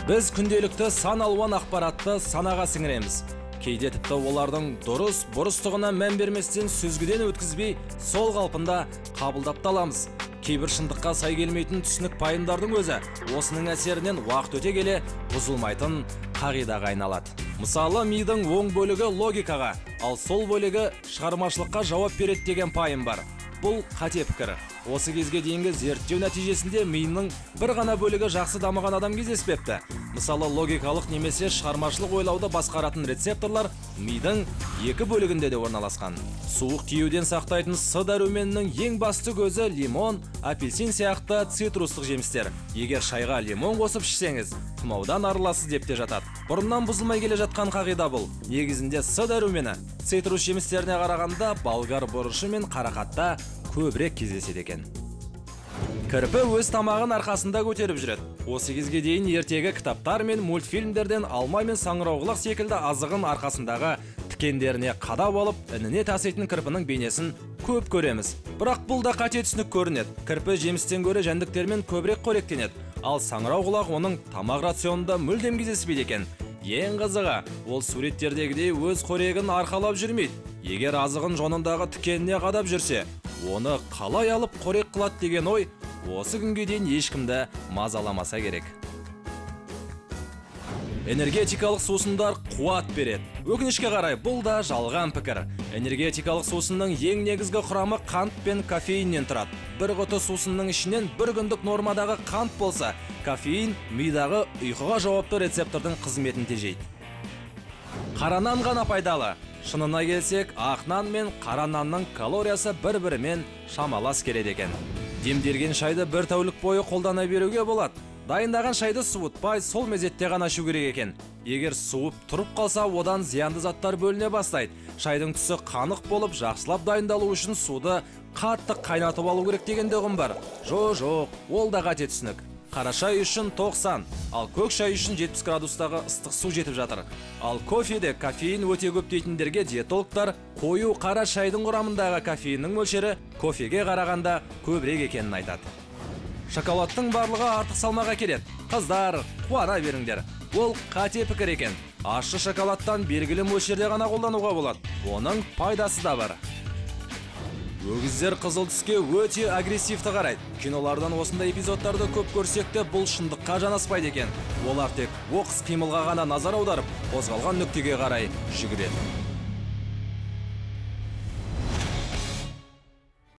Біз күнделікті сан алуан ақпаратты санаға сіңіреміз. Кейде тіпті олардың дұрыс, бұрыстығына мән берместен сүзгіден өткізбей, сол қалпында қабылдап таламыз. Кейбір шындыққа сай келмейтін түсінік пайымдардың өзі осының әсерінен уақыт өте келе бұзылмайтын қағидаға айналады. Мысалы, мидың оң бөлігі логикаға, ал сол бөлігі шығармашылыққа жауап береді деген пайым бар. Бұл қате пікір. Осы кезге дейінгі зерттеу нәтижесінде миының бір ғана бөлігі жақсы дамыған адам кездеспепті. Мысалы, логикалық немесе шығармашылық ойлауды басқаратын рецепторлар мидың екі бөлігінде де орналасқан. Суық тиюден сақтайтын С дәруменінің ең басты көзі лимон, апельсин сияқты цитрустық жемістер. Егер шайға лимон қосып ішсеңіз, тұмаудан арыласыз деп те жатады. Бұрыннан бұзылмай келе жатқан қағида бұл. Негізінде С дәрумені цитрус жемістеріне қарағанда болгар бұрышы мен қарақатта көбірек кездеседі екен. Кірпі өз тамағын арқасында көтеріп жүреді. Осы кезге дейін ертегі кітаптар мен мультфильмдерден алма мен саңырауқұлақ секілді азығын арқасындағы тікендеріне қадап алып, ініне таситын кірпінің бейнесін көп көреміз. Бірақ бұл да қате түсінік көрінеді. Кірпі жемістен гөрі жәндіктермен көбірек қоректенеді, ал саңырауқұлақ оның тамақ рационында мүлдем кездеспейді екен. Ең қызығы, ол суреттердегідей өз қорегін арқалап жүрмейді. Егер азығын жонындағы тікеніне қадап жүрсе, оны қалай алып қорек қылады деген ой осы күнге дейін ешкімді мазаламаса керек. Энергетикалық сусындар қуат береді. Өкінішке қарай, бұл да жалған пікір. Энергетикалық сусынның ең негізгі құрамы қант пен кофеиннен тұрады. Бір құты сусынның ішінен бір күндік нормадағы қант болса, кофеин мидағы ұйқыға жауапты рецептордың қызметін тежейді. Қара нан ғана пайдалы. Шынына келсек, ақ нан мен қара нанның калориясы бір-бірімен шамалас келеді екен. Демделген шайды бір тәулік бойы қолдана беруге болады. Дайындаған шайды суытпай, сол мезетте ғана ішу керек екен. Егер суып тұрып қалса, одан зиянды заттар бөліне бастайды. Шайдың түсі қанық болып, жақсылап дайындалу үшін суды қатты қайнатып алу керек деген ұғым бар. Жоқ, ол да қате түсінік. Қара шай үшін 90, ал көк шай үшін 70 градустағы ыстық су жетіп жатыр. Ал кофеде кофеин өте көп дейтіндерге диетологтар қою қара шайдың құрамындағы кофеиннің мөлшері кофеге қарағанда көбірек екенін айтады. Шоколадтың барлығы артық салмаққа келеді. Қыздар, қуана беріңдер. Ол қате пікір екен. Ащы шоколадтан белгілі мөлшерде ғана қолдануға болады. Оның пайдасы да бар. Өгіздер қызыл түске өте агрессивті қарайды. Кинолардан осындай эпизодтарды көп көрсек те, бұл шындыққа жанаспайды екен. Олар тек оқыс қимылға ғана назар аударып, қозғалған нүктеге қарай жүгіреді.